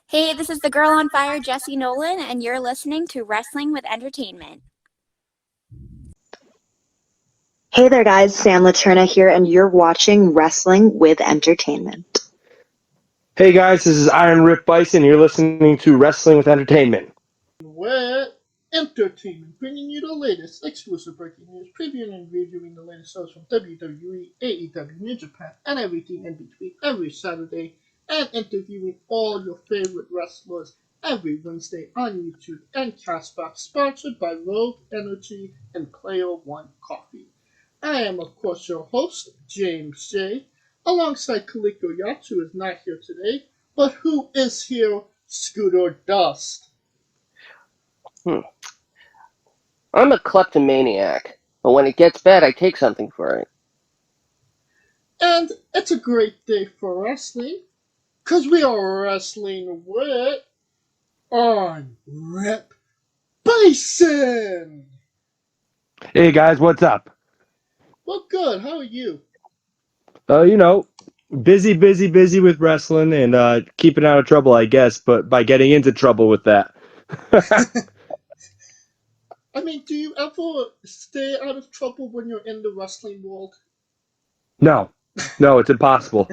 Hey, this is the girl on fire, Jessie Nolan, and you're listening to Wrestling with Entertainment. Hey there, guys. Sam Laterna here, and you're watching Wrestling with Entertainment. Hey guys, this is Iron Rip Byson. You're listening to Wrestling with Entertainment. With entertainment, bringing you the latest exclusive breaking news, previewing and reviewing the latest shows from WWE, AEW, New Japan, and everything in between every Saturday, and interviewing all your favorite wrestlers every Wednesday on YouTube and Castbox, sponsored by Rogue Energy and Player One Coffee. I am, of course, your host, James J., alongside Kaliko Yacht, who is not here today, but who is here, Scooter Dust. I'm a kleptomaniac, but when it gets bad, I take something for it. And it's a great day for wrestling, because we are wrestling with on Rip Byson. Hey guys, what's up? Well, good. How are you? Busy with wrestling and keeping out of trouble, I guess, but by getting into trouble with that. I mean, do you ever stay out of trouble when you're in the wrestling world? No, it's impossible.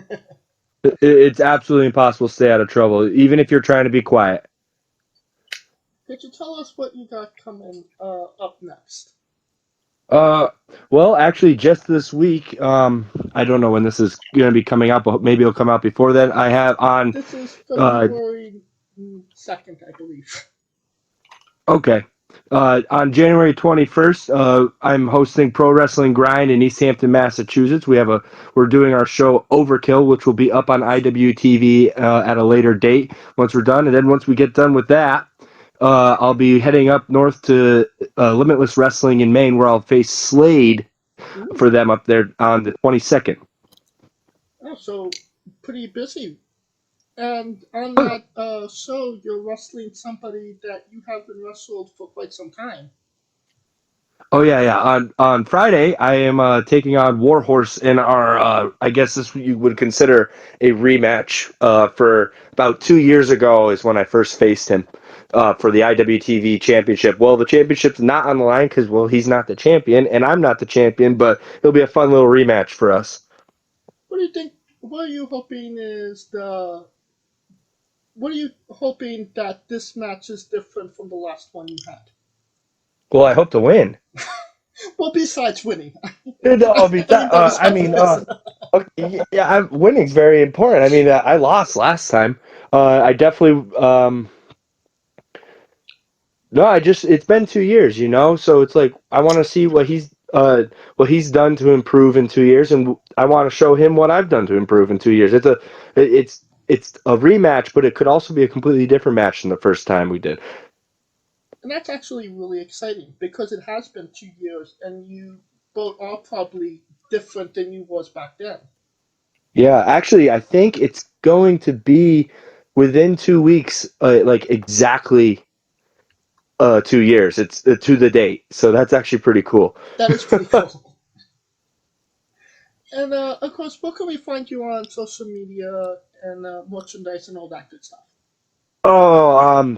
It's absolutely impossible to stay out of trouble, even if you're trying to be quiet. Could you tell us what you got coming up next? Well, actually, just this week, I don't know when this is going to be coming out, but maybe it'll come out before then. I have on. This is February 2nd, I believe. Okay. On January 21st, I'm hosting Pro Wrestling Grind in East Hampton, Massachusetts. We're doing our show Overkill, which will be up on IWTV at a later date once we're done. And then once we get done with that, I'll be heading up north to Limitless Wrestling in Maine, where I'll face Slade for them up there on the 22nd. Oh, so pretty busy. And on that show, you're wrestling somebody that you haven't wrestled for quite some time. Oh yeah. On Friday, I am taking on Warhorse in our. I guess this you would consider a rematch. For about 2 years ago is when I first faced him. For the IWTV Championship. Well, the championship's not on the line because he's not the champion and I'm not the champion. But it'll be a fun little rematch for us. What do you think? What are you hoping is the? What are you hoping that this match is different from the last one you had? Well, I hope to win. Well, besides winning. Okay, yeah, winning's very important. I mean, I lost last time. I definitely. No, it's been 2 years, so it's like I want to see what he's done to improve in 2 years, and I want to show him what I've done to improve in 2 years. It's a rematch, but it could also be a completely different match than the first time we did. And that's actually really exciting because it has been 2 years, and you both are probably different than you was back then. Yeah, actually, I think it's going to be within 2 weeks, like exactly 2 years. It's to the date, so that's actually pretty cool. That is pretty cool. And of course, where can we find you on social media and merchandise and all that good stuff? Oh,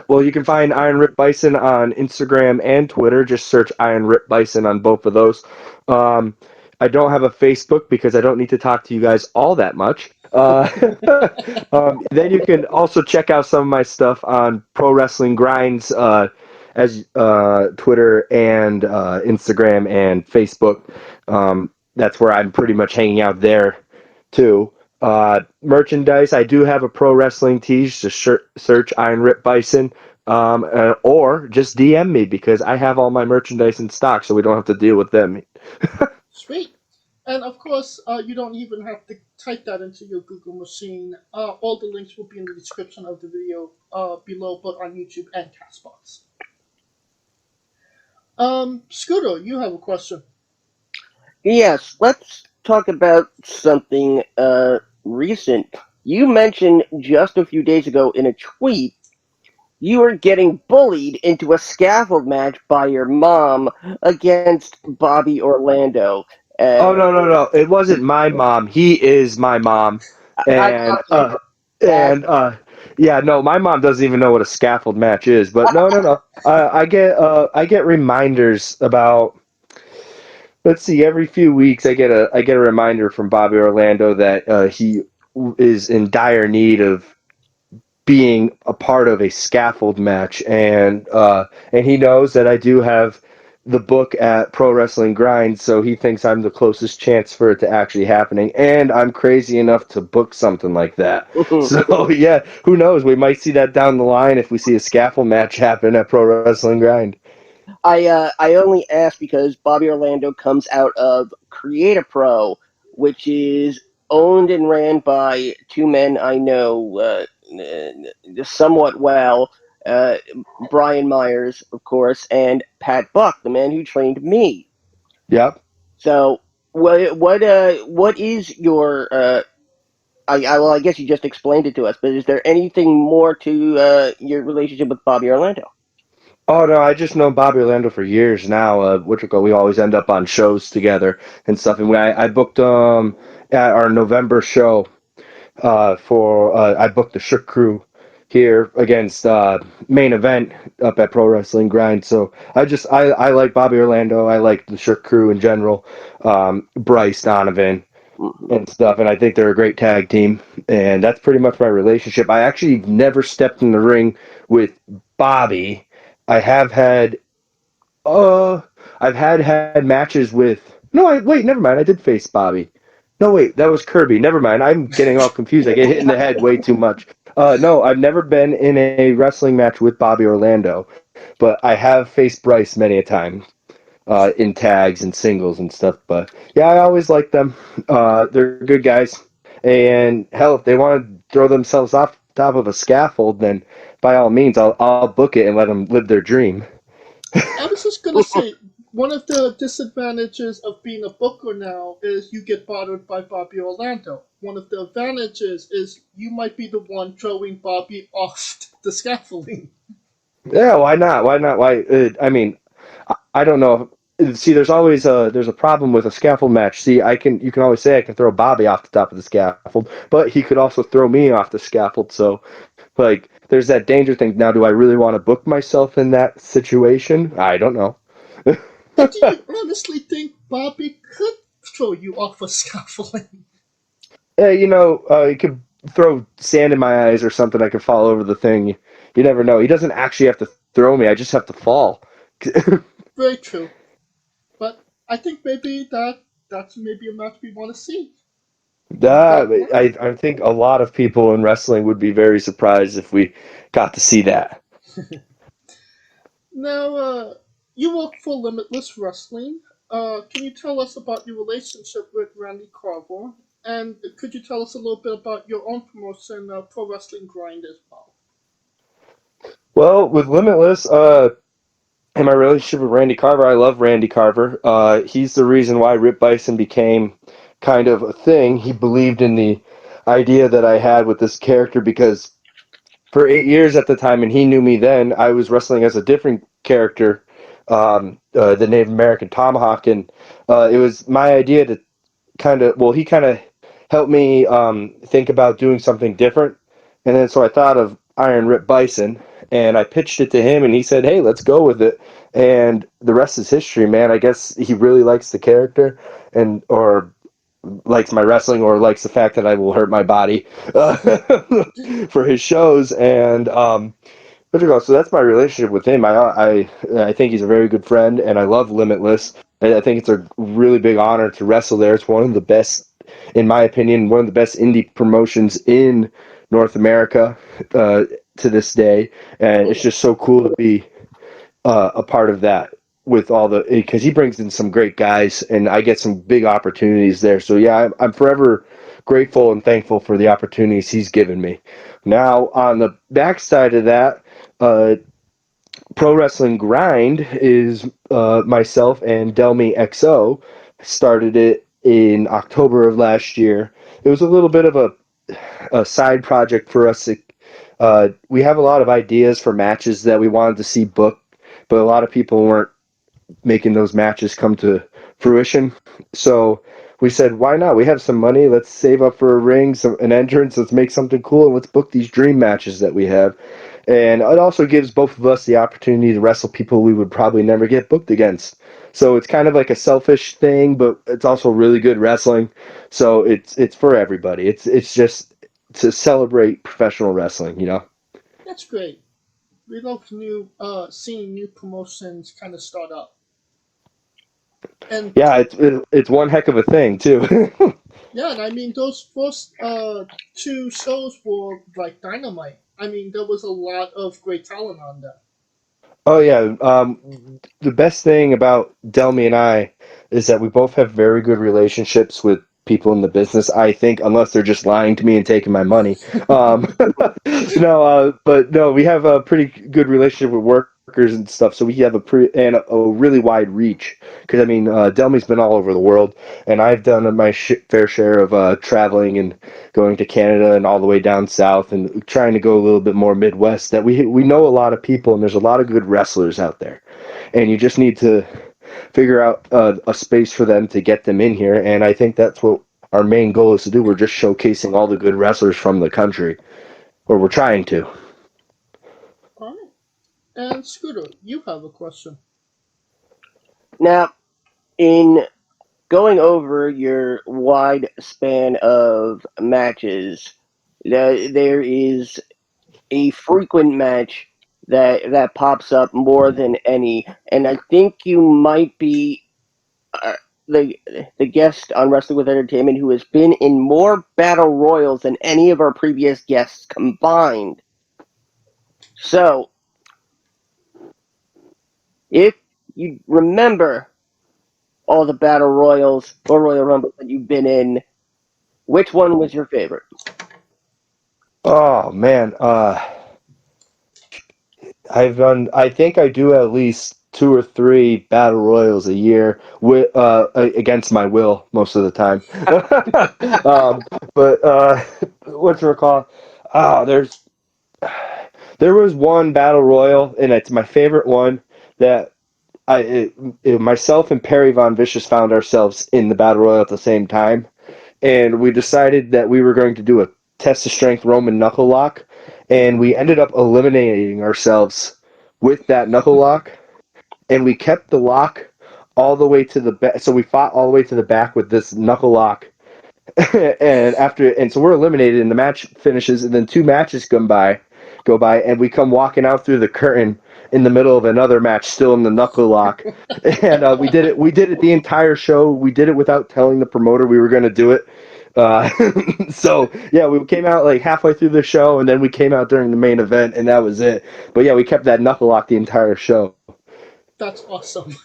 well, you can find Iron Rip Bison on Instagram and Twitter. Just search Iron Rip Bison on both of those. I don't have a Facebook because I don't need to talk to you guys all that much. Then you can also check out some of my stuff on Pro Wrestling Grinds, as Twitter and Instagram and Facebook. That's where I'm pretty much hanging out there too. Merchandise, I do have a pro wrestling tee. Just search Iron Rip Bison, or just DM me because I have all my merchandise in stock, so we don't have to deal with them. Sweet. And of course, you don't even have to type that into your Google machine. All the links will be in the description of the video below, both on YouTube and Castbox. Scooter, you have a question. Yes, let's talk about something recent. You mentioned just a few days ago in a tweet you were getting bullied into a scaffold match by your mom against Bobby Orlando. Oh no! It wasn't my mom. He is my mom, and Yeah, no, my mom doesn't even know what a scaffold match is. But no. I get reminders about. Let's see, every few weeks I get a reminder from Bobby Orlando that he is in dire need of being a part of a scaffold match, and he knows that I do have the book at Pro Wrestling Grind, so he thinks I'm the closest chance for it to actually happening, and I'm crazy enough to book something like that. So yeah, who knows? We might see that down the line if we see a scaffold match happen at Pro Wrestling Grind. I only ask because Bobby Orlando comes out of Create a Pro, which is owned and ran by two men I know somewhat well. Uh, Brian Myers, of course, and Pat Buck, the man who trained me. Yep. So, what is your? I guess you just explained it to us, but is there anything more to your relationship with Bobby Orlando? Oh no, I just know Bobby Orlando for years now. We always end up on shows together and stuff. And I booked at our November show for I booked the Shook Crew here against main event up at Pro Wrestling Grind. So I like Bobby Orlando. I like the Shook Crew in general. Bryce Donovan and stuff, and I think they're a great tag team. And that's pretty much my relationship. I actually never stepped in the ring with Bobby. I have had I've had matches with. No, wait, never mind. I did face Bobby. No, wait, that was Kirby. Never mind. I'm getting all confused. I get hit in the head way too much. No, I've never been in a wrestling match with Bobby Orlando, but I have faced Bryce many a time in tags and singles and stuff. But yeah, I always like them. They're good guys. And hell, if they want to throw themselves off the top of a scaffold, then by all means, I'll book it and let them live their dream. I was just gonna say, one of the disadvantages of being a booker now is you get bothered by Bobby Orlando. One of the advantages is you might be the one throwing Bobby off the scaffolding. Yeah, why not? Why not? Why? I mean, I don't know. See, there's a problem with a scaffold match. See, you can always say I can throw Bobby off the top of the scaffold, but he could also throw me off the scaffold. So, like, there's that danger thing. Now, do I really want to book myself in that situation? I don't know. And do you honestly think Bobby could throw you off a scaffolding? He could throw sand in my eyes or something. I could fall over the thing. You never know. He doesn't actually have to throw me. I just have to fall. Very true. But I think maybe that's maybe a match we want to see. I think a lot of people in wrestling would be very surprised if we got to see that. Now, you work for Limitless Wrestling. Can you tell us about your relationship with Randy Carver? And could you tell us a little bit about your own promotion, Pro Wrestling Grind, as well? Well, with Limitless, and my relationship with Randy Carver, I love Randy Carver. He's the reason why Rip Bison became kind of a thing. He believed in the idea that I had with this character because for 8 years at the time, and he knew me then, I was wrestling as a different character, the Native American Tomahawk, and it was my idea to he kind of helped me think about doing something different, and then so I thought of Iron Rip Bison, and I pitched it to him, and he said, "Hey, let's go with it," and the rest is history, man. I guess he really likes the character, or likes my wrestling, or likes the fact that I will hurt my body for his shows, and so that's my relationship with him. I think he's a very good friend, and I love Limitless. I think it's a really big honor to wrestle there. It's one of the best, in my opinion, one of the best indie promotions in North America to this day, and it's just so cool to be a part of that with all because he brings in some great guys, and I get some big opportunities there. So yeah, I'm forever grateful and thankful for the opportunities he's given me. Now on the backside of that, Pro Wrestling Grind is myself and Delmi XO started it in October of last year. It was a little bit of a side project for us. We have a lot of ideas for matches that we wanted to see booked, but a lot of people weren't making those matches come to fruition. So we said, why not? We have some money. Let's save up for a ring, an entrance. Let's make something cool, and let's book these dream matches that we have. And it also gives both of us the opportunity to wrestle people we would probably never get booked against. So it's kind of like a selfish thing, but it's also really good wrestling. So it's for everybody. It's just to celebrate professional wrestling, you know. That's great. We love seeing new promotions kind of start up. And yeah, it's one heck of a thing too. yeah, and I mean those first two shows were like dynamite. I mean there was a lot of great talent on them. Oh yeah, the best thing about Delmy and I is that we both have very good relationships with people in the business. I think, unless they're just lying to me and taking my money. No, but no, we have a pretty good relationship with workers and stuff. So we have a really wide reach. Because I mean, Delmy's been all over the world, and I've done my fair share of traveling and going to Canada and all the way down south and trying to go a little bit more Midwest. That we know a lot of people, and there's a lot of good wrestlers out there, and you just need to figure out a space for them to get them in here. And I think that's what our main goal is to do. We're just showcasing all the good wrestlers from the country, or we're trying to. All right. And Scooter, you have a question. Now, in going over your wide span of matches, there is a frequent match that pops up more than any, and I think you might be uh, the guest on Wrestling with Entertainment who has been in more battle royals than any of our previous guests combined. So, if you remember all the battle royals or Royal Rumbles that you've been in, which one was your favorite? Oh man, I think I do at least 2 or 3 battle royals a year with against my will most of the time. But what's it recall? Oh, there was one battle royal, and it's my favorite one that myself and Perry Von Vicious found ourselves in the battle royal at the same time, and we decided that we were going to do a test of strength Roman knuckle lock, and we ended up eliminating ourselves with that knuckle lock, and we kept the lock all the way to the back. So we fought all the way to the back with this knuckle lock, and so we're eliminated, and the match finishes, and then 2 matches go by, and we come walking out through the curtain in the middle of another match, still in the knuckle lock, and we did it. We did it the entire show. We did it without telling the promoter we were going to do it. Uh, so yeah, we came out like halfway through the show, and then we came out during the main event, and that was it. But yeah, we kept that knuckle lock the entire show. That's awesome.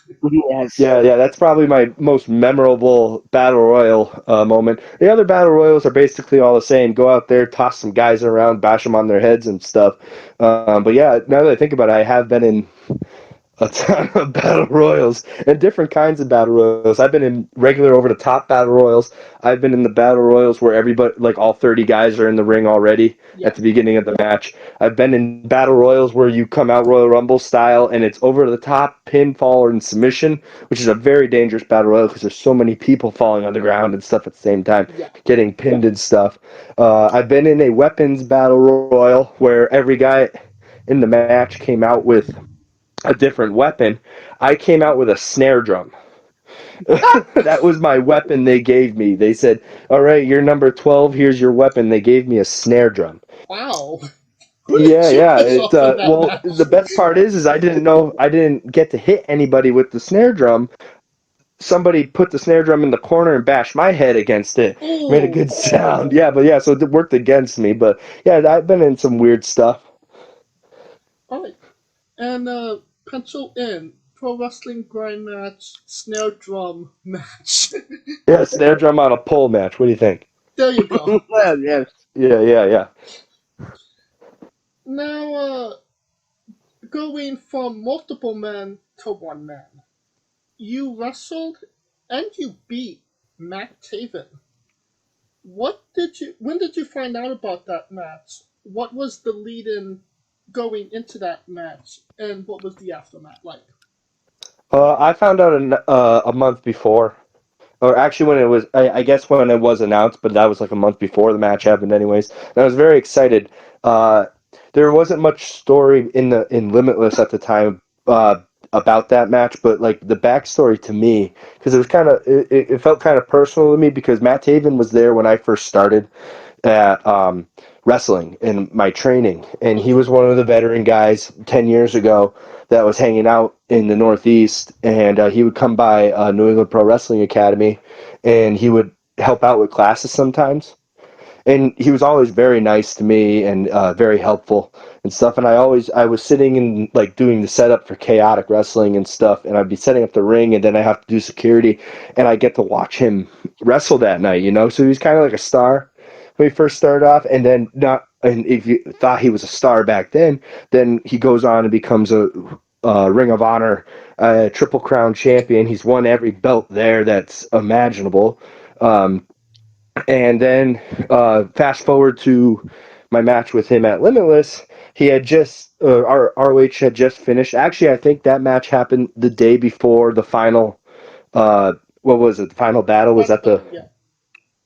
Yes. Yeah, that's probably my most memorable battle royal moment. The other battle royals are basically all the same. Go out there, toss some guys around, bash them on their heads and stuff. But yeah, now that I think about it, I have been in a ton of battle royals and different kinds of battle royals. I've been in regular over the top battle royals. I've been in the battle royals where everybody, like all 30 guys, are in the ring already at the beginning of the match. I've been in battle royals where you come out Royal Rumble style and it's over the top, pinfall and submission, which is a very dangerous battle royal because there's so many people falling on the ground and stuff at the same time, getting pinned and stuff. I've been in a weapons battle royal where every guy in the match came out with a different weapon. I came out with a snare drum. That was my weapon they gave me. They said, "All right, you're number 12. Here's your weapon." They gave me a snare drum. Wow. Yeah. Well, The best part is I didn't know I didn't get to hit anybody with the snare drum. Somebody put the snare drum in the corner and bashed my head against it. Made a good sound. Yeah, but yeah, so it worked against me. But yeah, I've been in some weird stuff. All right. And pencil in pro wrestling grind match, snare drum match. Yeah, snare drum on a pole match. What do you think? There you go. Yes. Yeah. Now, going from multiple men to one man, you wrestled and you beat Matt Taven. When did you find out about that match? What was the lead in going into that match, and what was the aftermath like? I found out a month before. or actually when it was, I guess when it was announced, but that was like a month before the match happened, anyways. And I was very excited. There wasn't much story in Limitless at the time about that match, but like the backstory to me, because it was kind of it felt kind of personal to me because Matt Taven was there when I first started at wrestling in my training, and he was one of the veteran guys 10 years ago that was hanging out in the Northeast, and he would come by New England Pro Wrestling Academy, and he would help out with classes sometimes. And he was always very nice to me and very helpful and stuff. And I was sitting and like doing the setup for chaotic wrestling and stuff, and I'd be setting up the ring, and then I have to do security, and I get to watch him wrestle that night, you know. So he was kind of like a star when he first started off, and then not. And if you thought he was a star back then he goes on and becomes a Ring of Honor Triple Crown champion. He's won every belt there that's imaginable. And then fast forward to my match with him at Limitless. He had just our ROH had just finished. Actually, I think that match happened the day before the final. What was it? The final battle was at the. Yeah.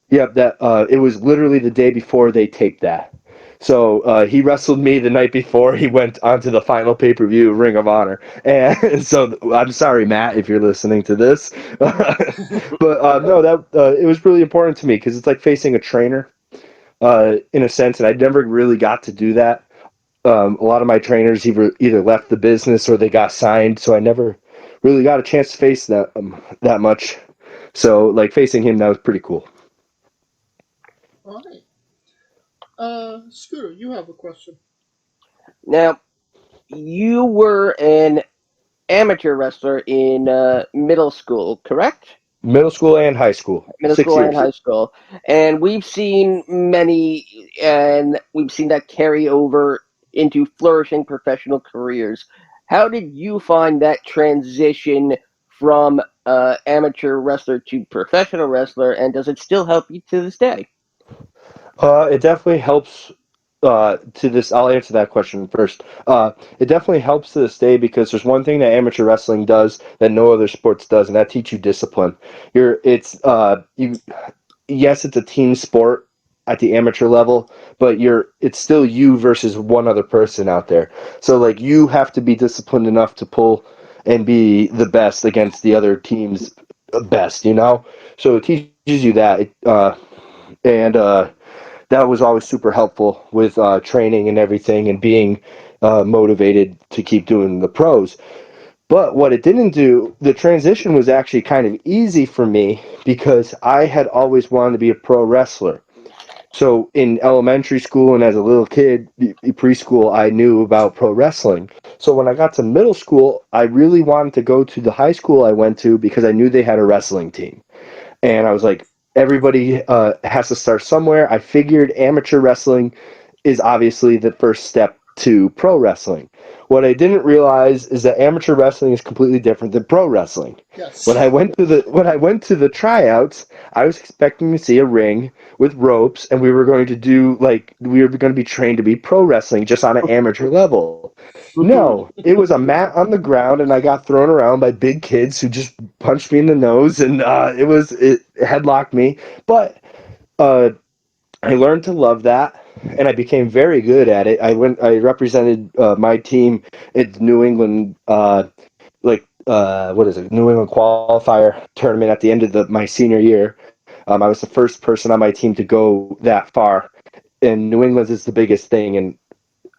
Yep, that it was literally the day before they taped that. So he wrestled me the night before he went onto the final pay-per-view Ring of Honor. And so I'm sorry, Matt, if you're listening to this. But no, that it was really important to me because it's like facing a trainer in a sense, and I never really got to do that. A lot of my trainers either left the business or they got signed, so I never really got a chance to face that much. So like facing him, that was pretty cool. All right. Scooter, you have a question. Now, you were an amateur wrestler in middle school, correct? Middle school and high school. Middle 6 school years. and high school. And we've seen that carry over into flourishing professional careers. How did you find that transition from amateur wrestler to professional wrestler, and does it still help you to this day? It definitely helps to this. I'll answer that question first. It definitely helps to this day because there's one thing that amateur wrestling does that no other sports does, and that teach you discipline. Yes, it's a team sport at the amateur level, but it's still you versus one other person out there. So like you have to be disciplined enough to pull and be the best against the other team's best, you know? So it teaches you that. And that was always super helpful with training and everything and being motivated to keep doing the pros. But what it didn't do, the transition was actually kind of easy for me because I had always wanted to be a pro wrestler. So in elementary school and as a little kid, preschool, I knew about pro wrestling. So when I got to middle school, I really wanted to go to the high school I went to because I knew they had a wrestling team. And I was like, everybody has to start somewhere. I figured amateur wrestling is obviously the first step to pro wrestling. What I didn't realize is that amateur wrestling is completely different than pro wrestling. Yes. When I went to the tryouts, I was expecting to see a ring with ropes, and we were going to be trained to be pro wrestling just on an amateur level. No, it was a mat on the ground, and I got thrown around by big kids who just punched me in the nose, and it headlocked me. But I learned to love that, and I became very good at it. I represented my team at New England, what is it, New England qualifier tournament at the end of my senior year. I was the first person on my team to go that far, and New England is the biggest thing, and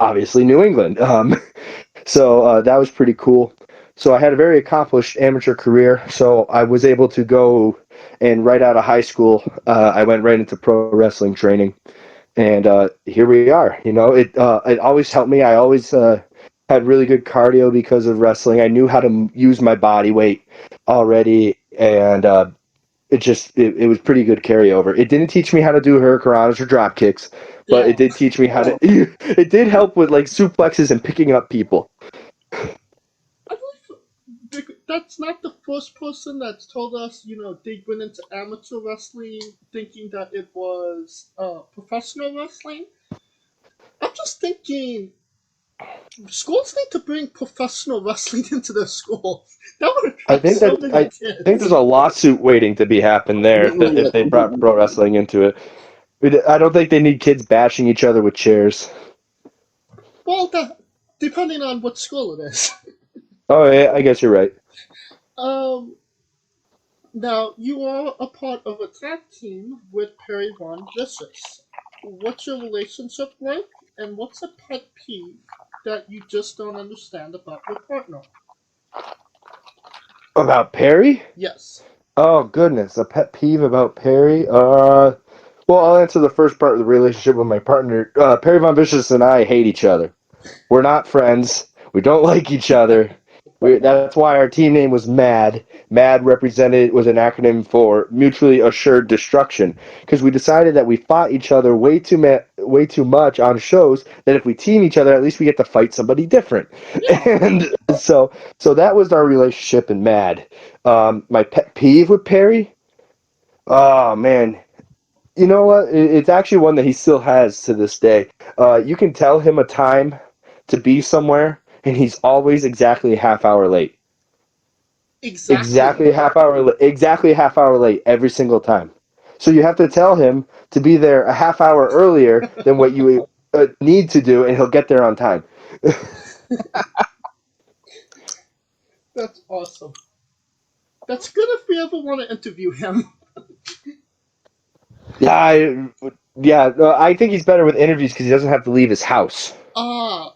obviously New England. So that was pretty cool. So I had a very accomplished amateur career. So I was able to go, and right out of high school, I went right into pro wrestling training, and here we are. You know, it always helped me. I always had really good cardio because of wrestling. I knew how to use my body weight already, and it was pretty good carryover. It didn't teach me how to do hurricanranas or drop kicks, but Yeah. it did teach me how to. It did help with like suplexes and picking up people. I believe that's not the first person that's told us, they went into amateur wrestling thinking that it was professional wrestling. I'm just thinking, Schools need to bring professional wrestling into their schools. That would I attract think so that many kids. I think there's a lawsuit waiting to be happened there if they brought pro wrestling into it. I don't think they need kids bashing each other with chairs. Well, depending on what school it is. Oh yeah, I guess you're right. Now, you are a part of a tag team with Perry Von Viscous. What's your relationship like, and what's a pet peeve that you just don't understand about your partner? About Perry? Yes. Oh goodness, a pet peeve about Perry. Well, I'll answer the first part of the relationship with my partner. Perry Von Vicious and I hate each other. We're not friends. We don't like each other. That's why our team name was MAD. MAD was an acronym for Mutually Assured Destruction, because we decided that we fought each other way too much on shows. That if we team each other, at least we get to fight somebody different. Yeah. And so that was our relationship in MAD. My pet peeve with Perry. Oh man, you know what? It's actually one that he still has to this day. You can tell him a time to be somewhere, and he's always exactly a half hour late. Exactly. Exactly a half hour late every single time. So you have to tell him to be there a half hour earlier than what you need to do, and he'll get there on time. That's awesome. That's good if we ever want to interview him. I think he's better with interviews because he doesn't have to leave his house.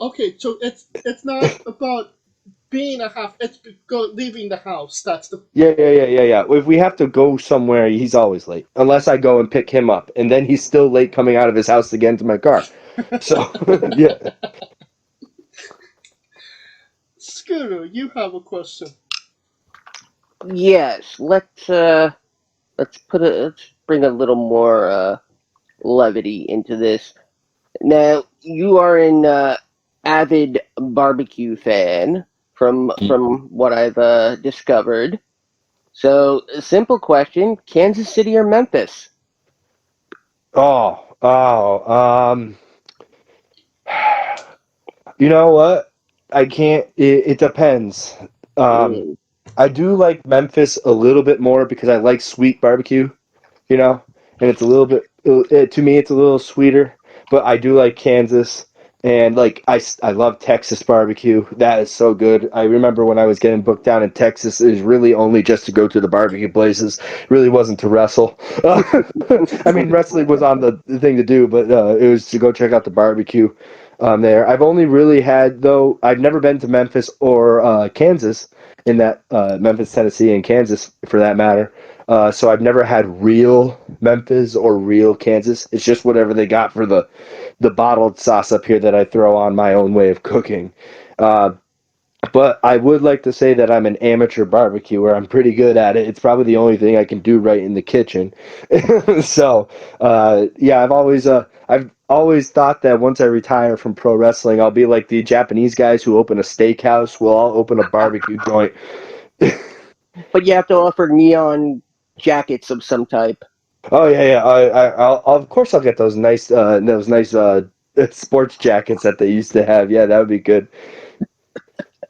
Okay. So it's not about being it's leaving the house. That's the. Yeah. If we have to go somewhere, he's always late. Unless I go and pick him up, and then he's still late coming out of his house to get into my car. So, yeah. Scooter, you have a question. Yes, let's bring a little more levity into this. Now, you are an avid barbecue fan from what I've discovered. So, simple question: Kansas City or Memphis? You know what? I can't. It depends. Mm. I do like Memphis a little bit more because I like sweet barbecue, and it's a little bit, to me, it's a little sweeter, but I do like Kansas, and like, I love Texas barbecue. That is so good. I remember when I was getting booked down in Texas, it was really only just to go to the barbecue places. It really wasn't to wrestle. I mean, wrestling was on the thing to do, but it was to go check out the barbecue there. I've only really though, I've never been to Memphis or Kansas, in that Memphis, Tennessee, and Kansas for that matter. So I've never had real Memphis or real Kansas. It's just whatever they got for the bottled sauce up here that I throw on my own way of cooking. But I would like to say that I'm an amateur barbecuer. I'm pretty good at it. It's probably the only thing I can do right in the kitchen. So, yeah, I've always thought that once I retire from pro wrestling, I'll be like the Japanese guys who open a steakhouse. We'll all open a barbecue joint. But you have to offer neon jackets of some type. Oh yeah. I'll of course I'll get those nice sports jackets that they used to have. Yeah, that would be good.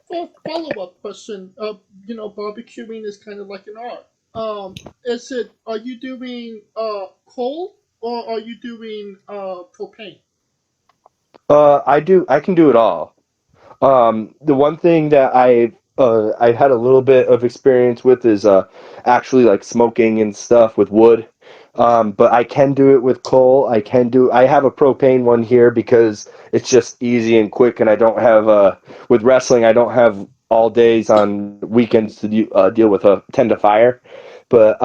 Well, follow-up question. Barbecuing is kind of like an art. Are you doing coal or are you doing propane? I can do it all. The one thing that I had a little bit of experience with is actually like smoking and stuff with wood. But I can do it with coal. I have a propane one here because it's just easy and quick, and I don't have with wrestling I don't have all days on weekends to deal with a tend to fire. But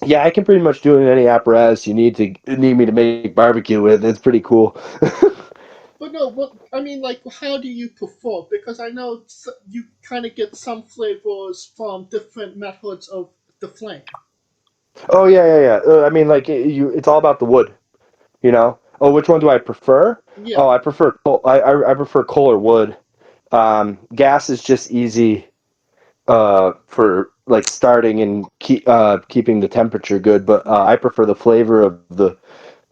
yeah, I can pretty much do it in any apparatus you need me to make barbecue with. It's pretty cool. But no, I mean, like, how do you perform? Because I know you kind of get some flavors from different methods of the flame. Oh yeah. I mean, like it's all about the wood, you know. Oh, which one do I prefer? Yeah. Oh, I prefer coal. I prefer coal or wood. Gas is just easy for like starting and keeping the temperature good, but I prefer the flavor of the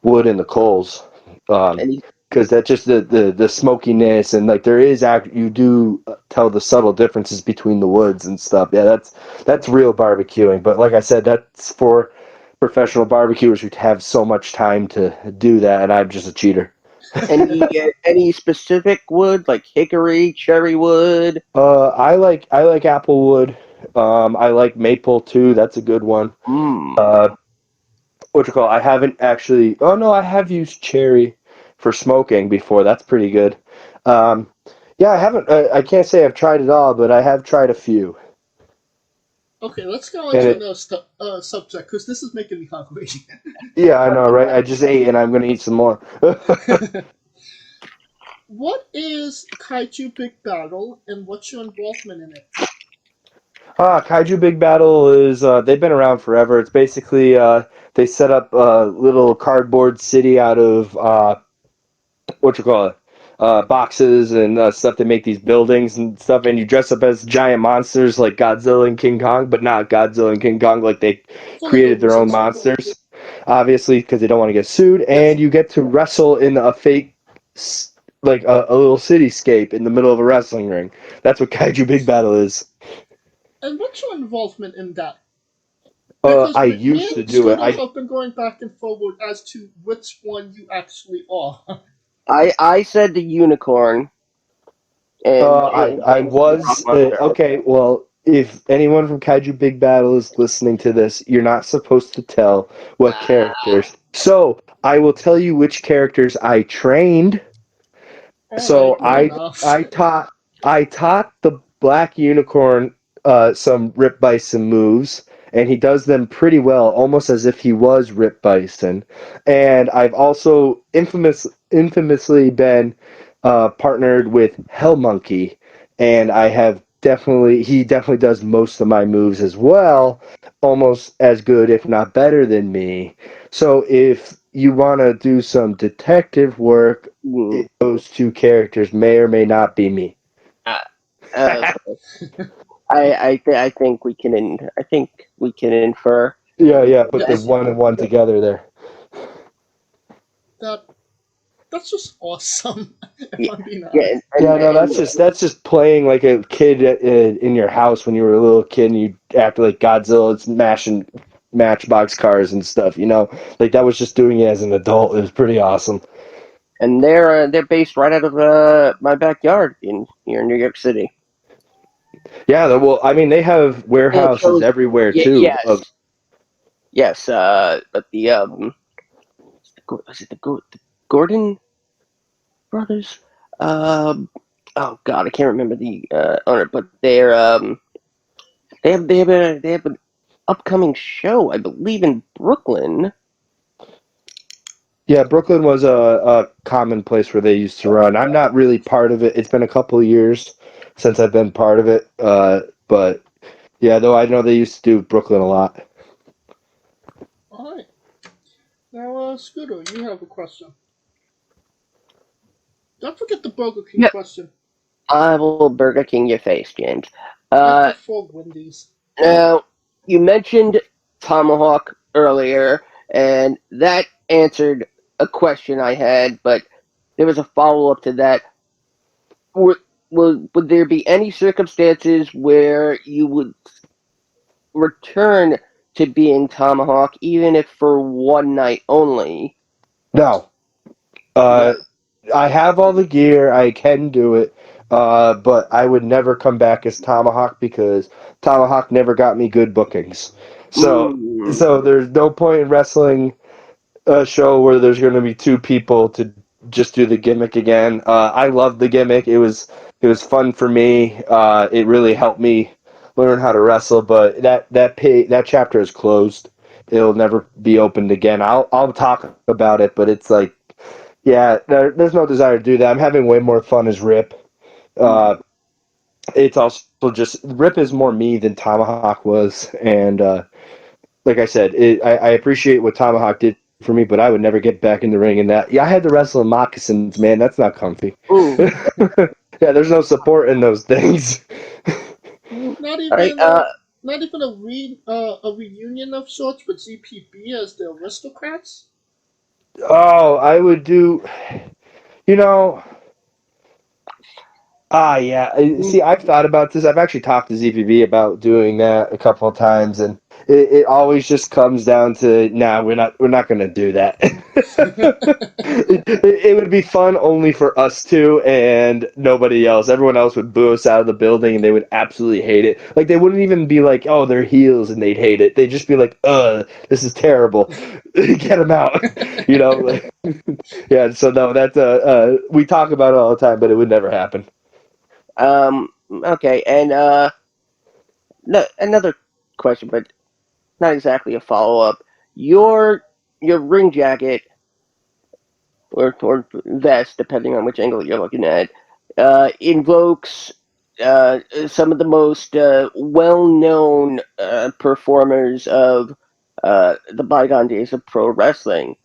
wood and the coals. And because that's just the smokiness, and like there is you do tell the subtle differences between the woods and stuff. Yeah, that's real barbecuing. But like I said, that's for professional barbecuers who have so much time to do that, and I'm just a cheater. Any specific wood, like hickory, cherry wood? I like apple wood. I like maple too. That's a good one. What you call? I haven't actually. Oh no, I have used cherry for smoking before. That's pretty good. Yeah, I haven't. I can't say I've tried it all, but I have tried a few. Okay, let's go And into it, another subject because this is making me hungry. yeah, I know, right? I just ate, and I'm gonna eat some more. What is Kiju Big Battle and what's your involvement in it? Kiju Big Battle is they've been around forever. It's basically they set up a little cardboard city out of what you call it, boxes and stuff. They make these buildings and stuff, and you dress up as giant monsters like Godzilla and King Kong, but not Godzilla and King Kong. Like they For legal created their own reasons. monsters, obviously, because they don't want to get sued. And you get to wrestle in a fake, like a little cityscape in the middle of a wrestling ring. That's what Kaiju Big Battle is. And what's your involvement in that? Because I me used to and do it. Scooter have been going back and forward as to which one you actually are. I said the unicorn. I was okay. Well, if anyone from Kaiju Big Battle is listening to this, you're not supposed to tell what characters. So I will tell you which characters I trained. So Alright, good enough. I taught the Black Unicorn some Rip Bison moves, and he does them pretty well, almost as if he was Rip Bison. And I've also infamously been partnered with Hell Monkey, and he definitely does most of my moves as well, almost as good, if not better than me. So if you want to do some detective work, those two characters may or may not be me. I think we can infer. Yeah, put the one and one together there. That's just awesome. If I'm being honest. Yeah, No, that's just playing like a kid in your house when you were a little kid and you act like Godzilla. It's mashing Matchbox cars and stuff. Like that was just doing it as an adult. It was pretty awesome. And they're based right out of my backyard here in New York City. Yeah, well, I mean, they have warehouses everywhere too. Yes, but was it the Gordon brothers? Oh God, I can't remember the owner, but they have an upcoming show, I believe, in Brooklyn. Yeah, Brooklyn was a common place where they used to run. I'm not really part of it. It's been a couple of years since I've been part of it. But yeah, though I know they used to do Brooklyn a lot. Alright. Now, Scooter, you have a question. Don't forget the Burger King question. I will Burger King your face, James. I prefer Wendy's. Now, you mentioned Tomahawk earlier, and that answered a question I had, but there was a follow-up to that. Would there be any circumstances where you would return to being Tomahawk, even if for one night only? No. I have all the gear. I can do it. But I would never come back as Tomahawk because Tomahawk never got me good bookings. So there's no point in wrestling a show where there's going to be two people to just do the gimmick again. I loved the gimmick. It was fun for me. It really helped me learn how to wrestle. But that chapter is closed. It'll never be opened again. I'll talk about it, but it's like, yeah, there's no desire to do that. I'm having way more fun as Rip. It's also just Rip is more me than Tomahawk was, and like I said, I appreciate what Tomahawk did for me, but I would never get back in the ring in that. Yeah, I had to wrestle in moccasins, man. That's not comfy. Yeah, there's no support in those things. Not even a reunion of sorts with ZPB as the Aristocrats? Oh, I would do. You know, yeah. See, I've thought about this. I've actually talked to ZPV about doing that a couple of times, and it always just comes down to, nah, we're not going to do that. It would be fun only for us two and nobody else. Everyone else would boo us out of the building, and they would absolutely hate it. Like they wouldn't even be like, "Oh, they're heels," and they'd hate it. They'd just be like, this is terrible. Get them out." You know. Yeah. So no, that's we talk about it all the time, but it would never happen. Okay, and no, another question, but not exactly a follow up. Your ring jacket or vest, depending on which angle you're looking at, invokes some of the most well-known performers of the bygone days of pro wrestling.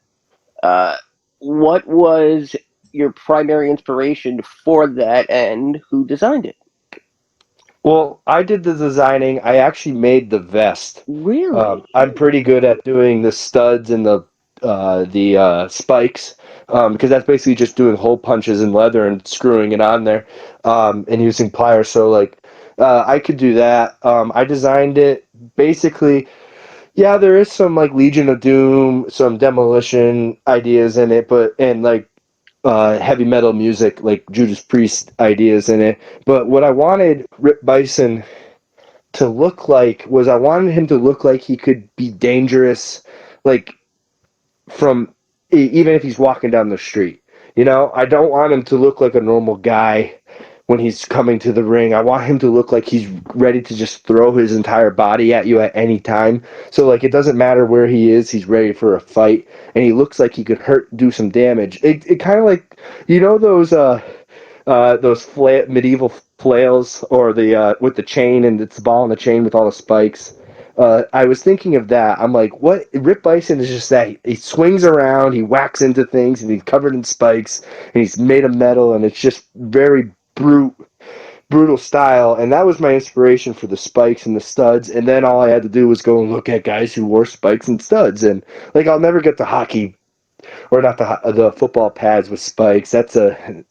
Uh, what was your primary inspiration for that, and who designed it? Well, I did the designing. I actually made the vest. Really? I'm pretty good at doing the studs and the spikes, because that's basically just doing hole punches in leather and screwing it on there, and using pliers. So like, I could do that. I designed it basically. Yeah, there is some like Legion of Doom, some demolition ideas in it, but and like heavy metal music like Judas Priest ideas in it. But what I wanted Rip Bison to look like was I wanted him to look like he could be dangerous, like from even if he's walking down the street. You know, I don't want him to look like a normal guy when he's coming to the ring. I want him to look like he's ready to just throw his entire body at you at any time. So like it doesn't matter where he is, he's ready for a fight, and he looks like he could do some damage. It kind of like, you know, those medieval flails, or the with the chain, and it's the ball and the chain with all the spikes. I was thinking of that. I'm like, what? Rip Bison is just that. He swings around, he whacks into things, and he's covered in spikes, and he's made of metal, and it's just very brutal style. And that was my inspiration for the spikes and the studs. And then all I had to do was go and look at guys who wore spikes and studs. And like, I'll never get the hockey, or not the football pads with spikes. That's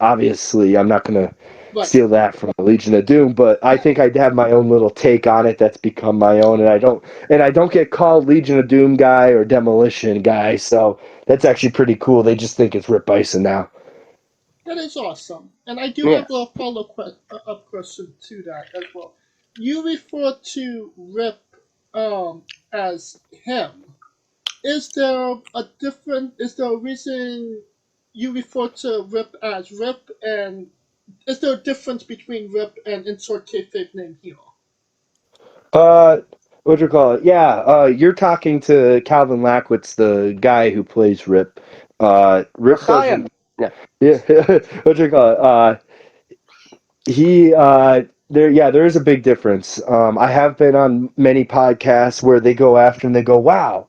obviously I'm not gonna Right. steal that from the Legion of Doom, but I think I'd have my own little take on it that's become my own, and I don't get called Legion of Doom guy or Demolition guy, so that's actually pretty cool. They just think it's Rip Bison now. That is awesome. And I do Yeah. have a follow-up question to that as well. You refer to Rip as him. Is there a reason you refer to Rip as Rip, and is there a difference between Rip and insert kayfabe name here? Uh, what you call it? Yeah, you're talking to Calvin Lackwitz, the guy who plays Rip. Rip Messiah. doesn't. Yeah. Yeah, what you call it? There is a big difference. I have been on many podcasts where they go after and they go, "Wow,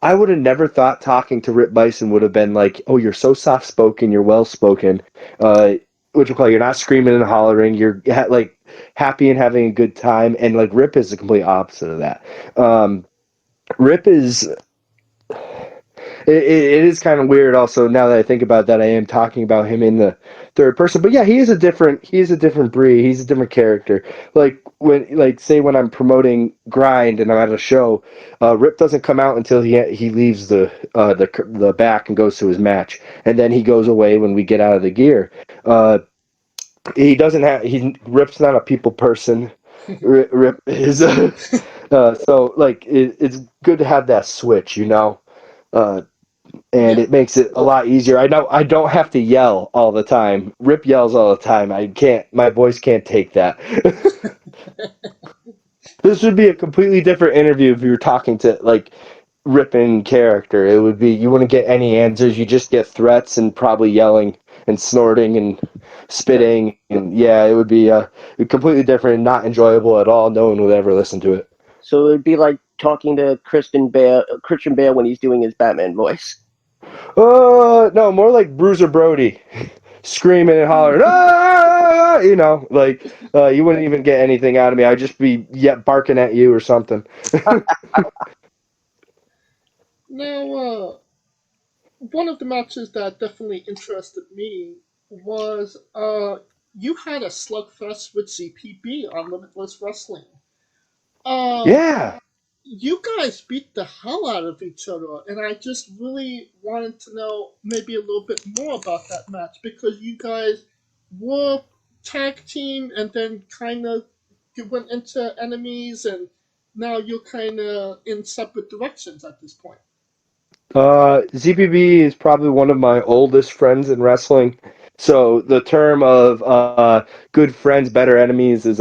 I would have never thought talking to Rip Bison would have been like, oh, you're so soft spoken, you're well spoken. What you call it, you're not screaming and hollering, you're like happy and having a good time." And like Rip is the complete opposite of that. Rip is it is kind of weird. Also, now that I think about that, I am talking about him in the third person. But yeah, he is a different breed. He's a different character. Say when I'm promoting Grind and I'm at a show, Rip doesn't come out until he leaves the back and goes to his match, and then he goes away when we get out of the gear. He doesn't have Rip's not a people person. Rip is so like it's good to have that switch, you know. And Yeah. it makes it a lot easier. I know I don't have to yell all the time. Rip yells all the time. I can't. My voice can't take that. This would be a completely different interview if you were talking to like Rip in character. It would be you wouldn't get any answers. You just get threats and probably yelling and snorting and spitting. And yeah, it would be completely different, not enjoyable at all. No one would ever listen to it. So it'd be like talking to Christian Bale when he's doing his Batman voice. No, more like Bruiser Brody, screaming and hollering, ah! You know, like you wouldn't even get anything out of me. I'd just be barking at you or something. Now, one of the matches that definitely interested me was you had a slugfest with CPB on Limitless Wrestling. Yeah. You guys beat the hell out of each other, and I just really wanted to know maybe a little bit more about that match because you guys were tag team and then kind of you went into enemies, and now you're kind of in separate directions at this point. ZPB is probably one of my oldest friends in wrestling. So the term of good friends, better enemies is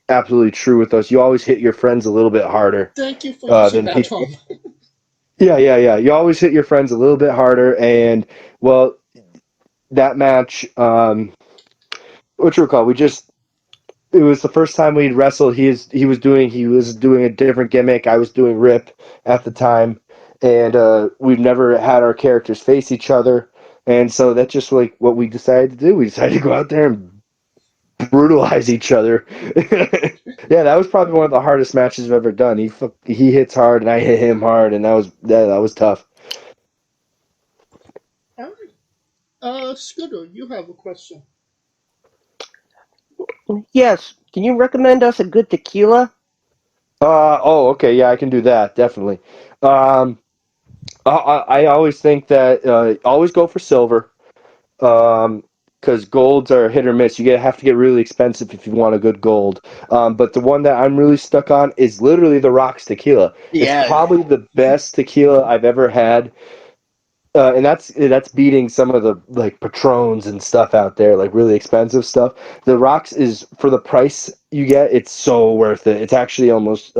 absolutely true with us. You always hit your friends a little bit harder Thank you for using than that people. term. Yeah, yeah, yeah. You always hit your friends a little bit harder, and well, that match, what you recall, we just it was the first time we'd wrestled. He was doing a different gimmick. I was doing Rip at the time, and we've never had our characters face each other, and so that's just like what we decided to do. We decided to go out there and brutalize each other. Yeah, that was probably one of the hardest matches I've ever done. He hits hard, and I hit him hard, and that was tough. All right. Scooter, you have a question. Yes. Can you recommend us a good tequila? Oh, okay, yeah, I can do that definitely. Um, I always think that always go for silver. Because golds are hit or miss. Have to get really expensive if you want a good gold. But the one that I'm really stuck on is literally the Rocks tequila. It's Yeah. probably the best tequila I've ever had. And that's beating some of the like Patrons and stuff out there, like really expensive stuff. The Rocks is for the price you get, it's so worth it. It's actually almost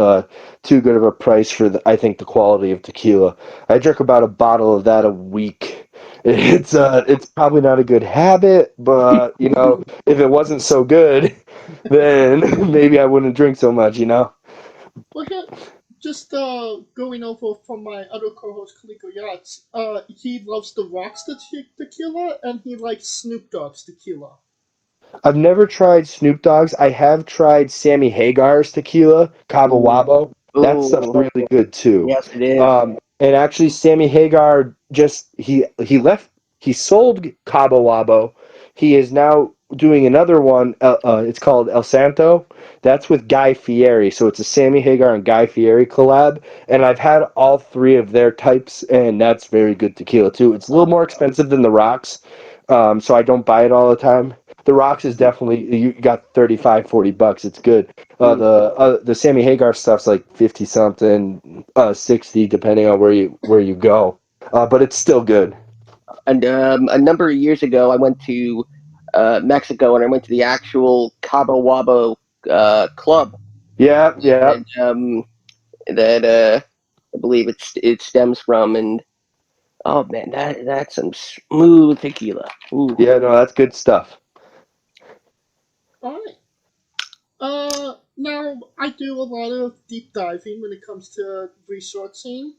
too good of a price for I think the quality of tequila. I drink about a bottle of that a week. It's probably not a good habit, but if it wasn't so good, then maybe I wouldn't drink so much. Well, here, just going over from my other co-host Kaliko Yachts, he loves the Rocks tequila, and he likes Snoop Dogg's tequila. I've never tried Snoop Dogg's. I have tried Sammy Hagar's tequila, Cabo Ooh. Wabo. That stuff's Ooh. really good too. Yes, it is. And actually, Sammy Hagar he left. He sold Cabo Wabo. He is now doing another one. It's called El Santo. That's with Guy Fieri. So it's a Sammy Hagar and Guy Fieri collab. And I've had all three of their types, and that's very good tequila too. It's a little more expensive than the Rocks, so I don't buy it all the time. The Rocks is definitely you got 35, $40. It's good. The Sammy Hagar stuff's like 50 something, 60 depending on where you go. But it's still good. And a number of years ago, I went to Mexico, and I went to the actual Cabo Wabo club, Yeah, yeah, and that I believe it stems from. And oh man, that's some smooth tequila. Ooh. yeah. No, that's good stuff. All right. Now I do a lot of deep diving when it comes to researching.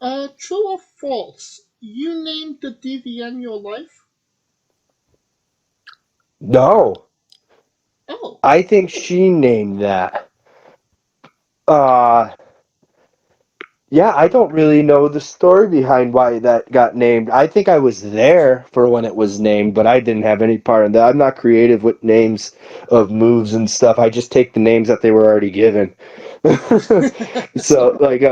True or false? You named the DVN your life? No, Oh, I think she named that. Uh, Yeah, I don't really know the story behind why that got named. I think I was there for when it was named, but I didn't have any part in that. I'm not creative with names of moves and stuff. I just take the names that they were already given. So like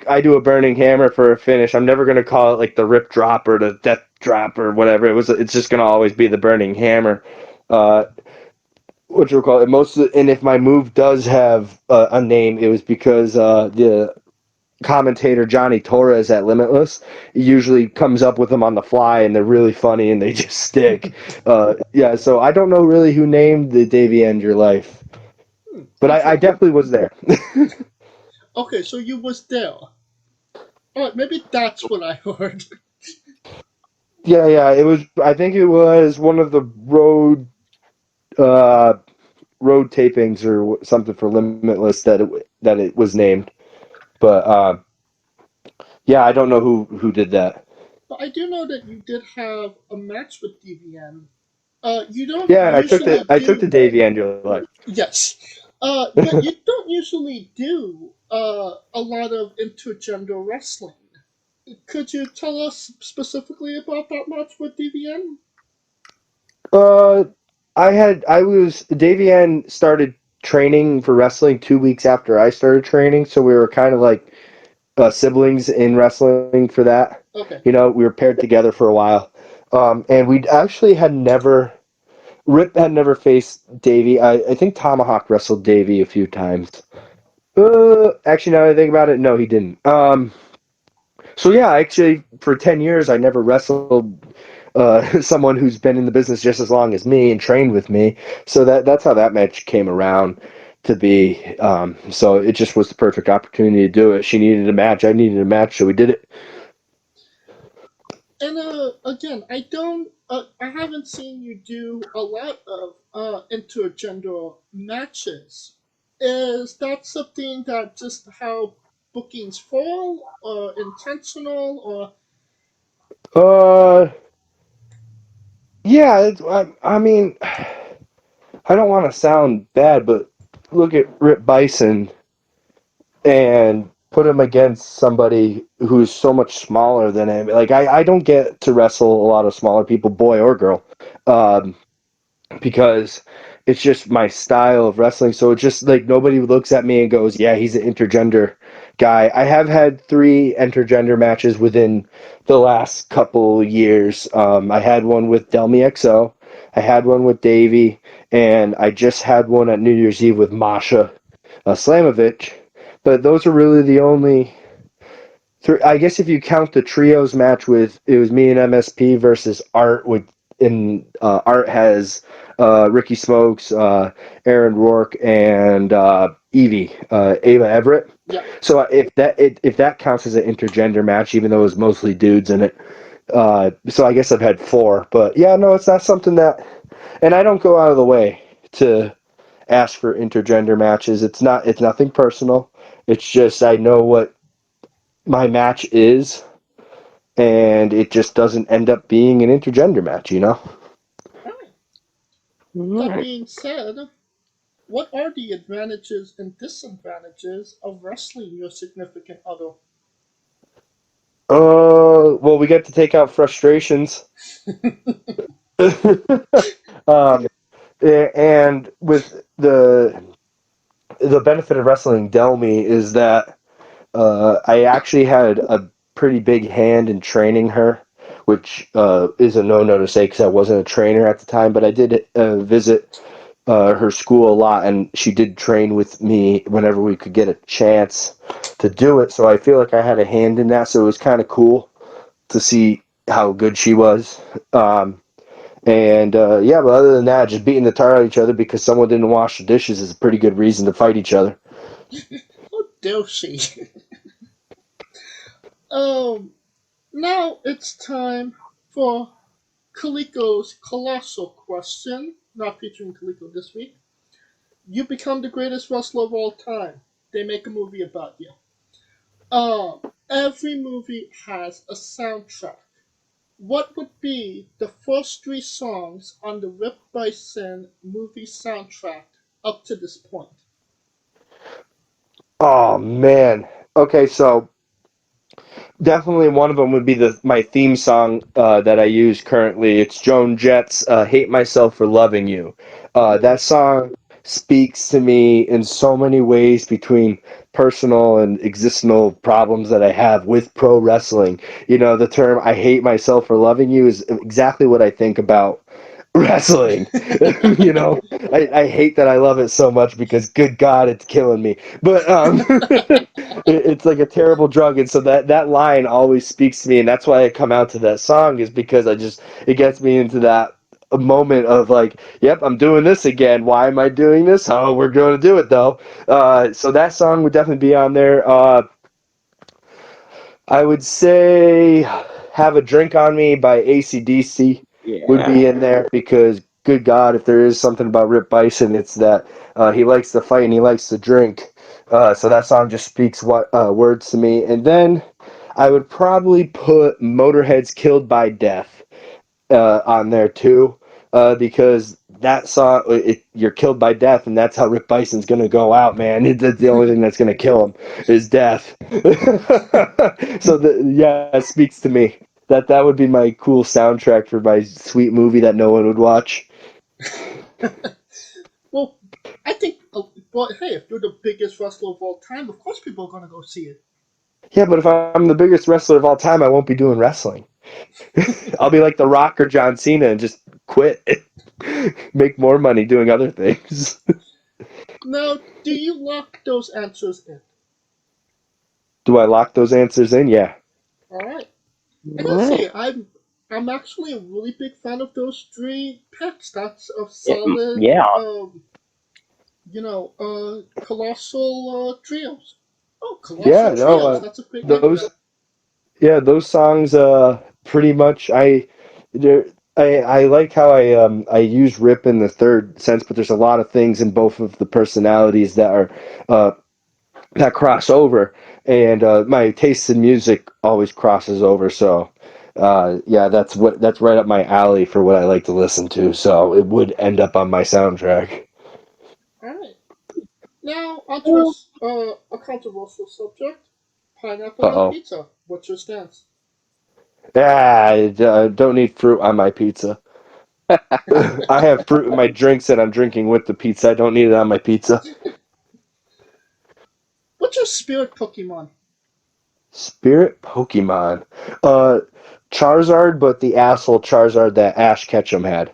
I do a burning hammer for a finish. I'm never gonna call it like the rip drop or the death drop or whatever. It's just gonna always be the burning hammer. Uh, what you call it? And if my move does have a name, it was because the commentator Johnny Torres at Limitless usually comes up with them on the fly, and they're really funny and they just stick. Yeah, so I don't know really who named the Davy End Your Life, but I interesting. definitely was there. Okay, so you was there. Alright, maybe that's what I heard. Yeah, yeah, it was. I think it was one of the uh, road tapings or something for Limitless that it was named. But yeah, I don't know who did that. But I do know that you did have a match with DVN. You don't Yeah, and usually I took the do. Davy End Your Life. Yes. But you don't usually do a lot of intergender wrestling. Could you tell us specifically about that match with DVN? Davian started training for wrestling 2 weeks after I started training, so we were kind of like siblings in wrestling for that. Okay. You know, we were paired together for a while. And we actually Rip had never faced Davey. I think Tomahawk wrestled Davey a few times. Actually, now that I think about it, no, he didn't. So yeah, actually, for 10 years, I never wrestled someone who's been in the business just as long as me and trained with me. So that's how that match came around to be. So it just was the perfect opportunity to do it. She needed a match. I needed a match, so we did it. And again, I haven't seen you do a lot of intergender matches. Is that something that just how bookings fall, or intentional, or? Yeah, I mean, I don't want to sound bad, but look at Rip Byson and put him against somebody who's so much smaller than him. Like, I don't get to wrestle a lot of smaller people, boy or girl, um, because it's just my style of wrestling. So it's just like nobody looks at me and goes, yeah, he's an intergender guy. I have had 3 intergender matches within the last couple years. I had one with Delmi XO, I had one with Davey, and I just had one at New Year's Eve with Masha Slamovich. But those are really the only 3. I guess if you count the trios match with, it was me and MSP versus Art, Art has Ricky Smokes, Aaron Rourke, and Evie, Ava Everett. Yeah. So if that counts as an intergender match, even though it was mostly dudes in it, so I guess I've had 4. But yeah, no, it's not something that, and I don't go out of the way to ask for intergender matches. It's nothing personal. It's just I know what my match is, and it just doesn't end up being an intergender match, you know? That being said, what are the advantages and disadvantages of wrestling your significant other? Well, we get to take out frustrations. um, and with the benefit of wrestling Delmy is that I actually had a pretty big hand in training her, which is a no-no to say because I wasn't a trainer at the time, but I did visit her school a lot, and she did train with me whenever we could get a chance to do it. So I feel like I had a hand in that. So it was kind of cool to see how good she was. Yeah, but other than that, just beating the tar out of each other because someone didn't wash the dishes is a pretty good reason to fight each other. Oh, dare she? Now it's time for Kaliko's colossal question, not featuring Kaliko this week. You become the greatest wrestler of all time. They make a movie about you. Every movie has a soundtrack. What would be the first 3 songs on the Rip Byson movie soundtrack up to this point? Oh man. Okay, so definitely one of them would be my theme song that I use currently. It's Joan Jett's "Hate Myself for Loving You." That song speaks to me in so many ways between personal and existential problems that I have with pro wrestling. You know, the term "I hate myself for loving you" is exactly what I think about wrestling. You know, I hate that I love it so much because good God, it's killing me. But it's like a terrible drug, and so that line always speaks to me, and that's why I come out to that song, is because it gets me into that moment of like, yep, I'm doing this again. Why am I doing this? Oh, we're going to do it though. So that song would definitely be on there. I would say "Have a Drink on Me" by AC/DC would be in there because, good God, if there is something about Rip Byson, it's that he likes to fight and he likes to drink. So that song just speaks words to me. And then I would probably put Motorhead's "Killed by Death" on there too, because that song, you're killed by death, and that's how Rick Bison's gonna go out, man. That's the only thing that's gonna kill him is death. So yeah, it speaks to me. That would be my cool soundtrack for my sweet movie that no one would watch. Well, I think, well, hey, if you're the biggest wrestler of all time, of course people are going to go see it. Yeah, but if I'm the biggest wrestler of all time, I won't be doing wrestling. I'll be like The Rock or John Cena and just quit. Make more money doing other things. Now, do you lock those answers in? Do I lock those answers in? Yeah. All right. I gotta say, I'm actually a really big fan of those three picks. That's a solid, Yeah. colossal trios. Oh, colossal Yeah, no, trios. That's a great name for those that. yeah, those songs pretty much they're- I like how I use Rip in the third sense, but there's a lot of things in both of the personalities that are uh that cross over, and my taste in music always crosses over. So, yeah, that's right up my alley for what I like to listen to. So it would end up on my soundtrack. All right. Now, onto a controversial subject. Pineapple on Uh-oh. pizza. What's your stance? I don't need fruit on my pizza. I have fruit in my drinks that I'm drinking with the pizza. I don't need it on my pizza. What's your spirit Pokemon? Spirit Pokemon. Charizard, but the asshole Charizard that Ash Ketchum had.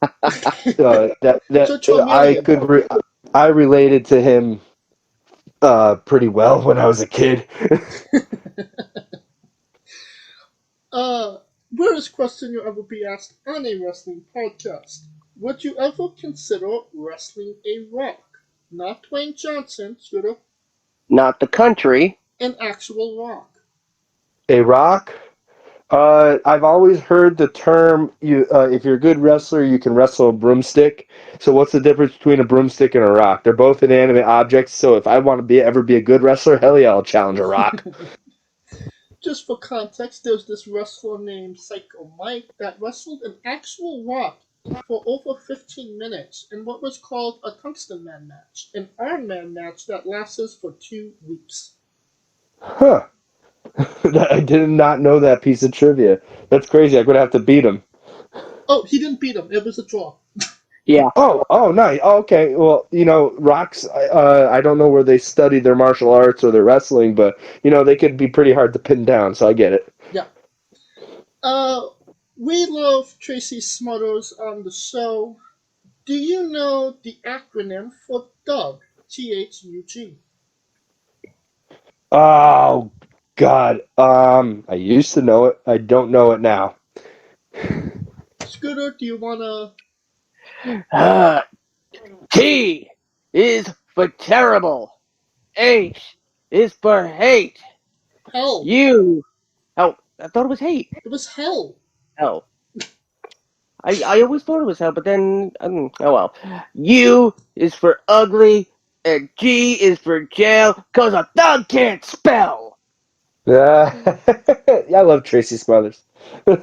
That So Charmeleon. I related to him pretty well when I was a kid. Weirdest question you'll ever be asked on a wrestling podcast. Would you ever consider wrestling a rock? Not Dwayne Johnson, sort of Not the country. an actual rock. A rock. I've always heard the term if you're a good wrestler, you can wrestle a broomstick. So what's the difference between a broomstick and a rock? They're both inanimate objects. So if I want to ever be a good wrestler, hell yeah, I'll challenge a rock. Just for context, there's this wrestler named Psycho Mike that wrestled an actual rock for over 15 minutes in what was called a Tungsten Man match, an Iron Man match that lasted for 2 weeks. Huh. I did not know that piece of trivia. That's crazy. I'm gonna have to beat him. Oh, he didn't beat him. It was a draw. Yeah. Oh, nice. Oh, okay. Well, rocks. I don't know where they study their martial arts or their wrestling, but they could be pretty hard to pin down. So I get it. Yeah. Uh, we love Tracy Smothers on the show. Do you know the acronym for Doug? THUG. Oh God. I used to know it. I don't know it now. Scooter, do you wanna? T is for terrible. H is for hate. Hell. U. Oh, I thought it was hate. It was hell. Hell. I always thought it was hell, but then, oh well. U is for ugly, and G is for jail, cause a thug can't spell. Yeah, I love Tracy Smothers. We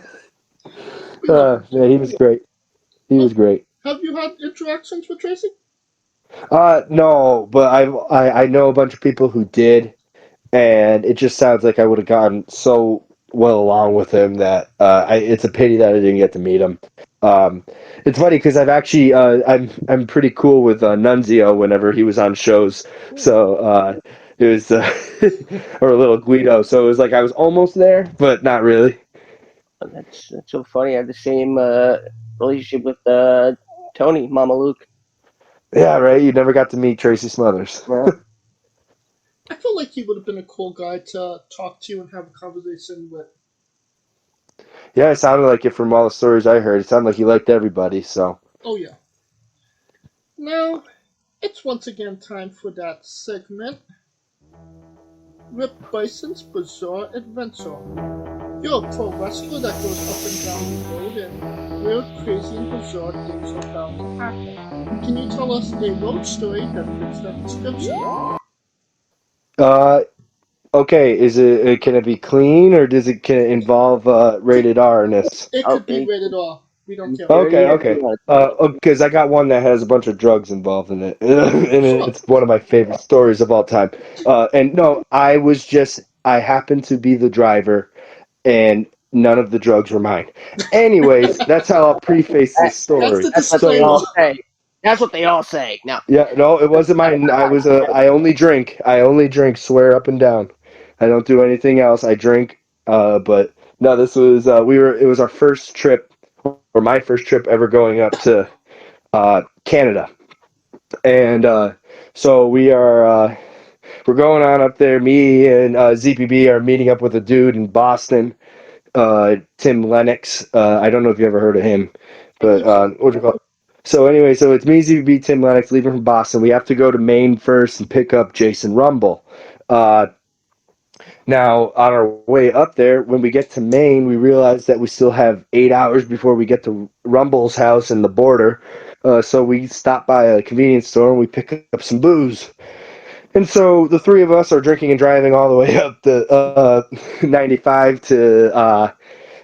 love him. Yeah, he was great. He was great. Have you had interactions with Tracy? No, but I know a bunch of people who did, and it just sounds like I would have gotten so well along with him that it's a pity that I didn't get to meet him. It's funny because I've actually I'm pretty cool with Nunzio whenever he was on shows, so it was or a little Guido, so it was like I was almost there, but not really. That's so funny. I have the same relationship with Tony, Mama Luke. Yeah, right. You never got to meet Tracy Smothers. Yeah. I feel like he would have been a cool guy to talk to and have a conversation with. Yeah, it sounded like it from all the stories I heard. It sounded like he liked everybody. So Oh yeah. Now, it's once again time for that segment. Rip Bison's Bizarre Adventure. You're a pro wrestler that goes up and down the road and weird, crazy, and bizarre things are bound to happen. Can you tell us a road story that fits that description? okay, can it be clean or can it involve rated R-ness? It could be rated R. We don't care. Okay. Because I got one that has a bunch of drugs involved in it, and Sure. it's one of my favorite stories of all time. And no, I happened to be the driver, and none of the drugs were mine. Anyways, that's how I'll preface this story. That's the That's what they disclaimer. all say. That's what they all say. Now, Yeah, no, it wasn't mine. I only drink. I only drink, swear up and down. I don't do anything else. I drink, but no, this was, it was our first trip, or my first trip ever going up to, Canada. And, so we're going on up there. Me and, ZPB are meeting up with a dude in Boston, Tim Lennox. I don't know if you ever heard of him, but, what do you call it? So anyway, so it's me, ZB, Tim Lennox, leaving from Boston. We have to go to Maine first and pick up Jason Rumble. Now, on our way up there, when we get to Maine, we realize that we still have 8 hours before we get to Rumble's house in the border. So we stop by a convenience store and we pick up some booze. And so the three of us are drinking and driving all the way up the 95 to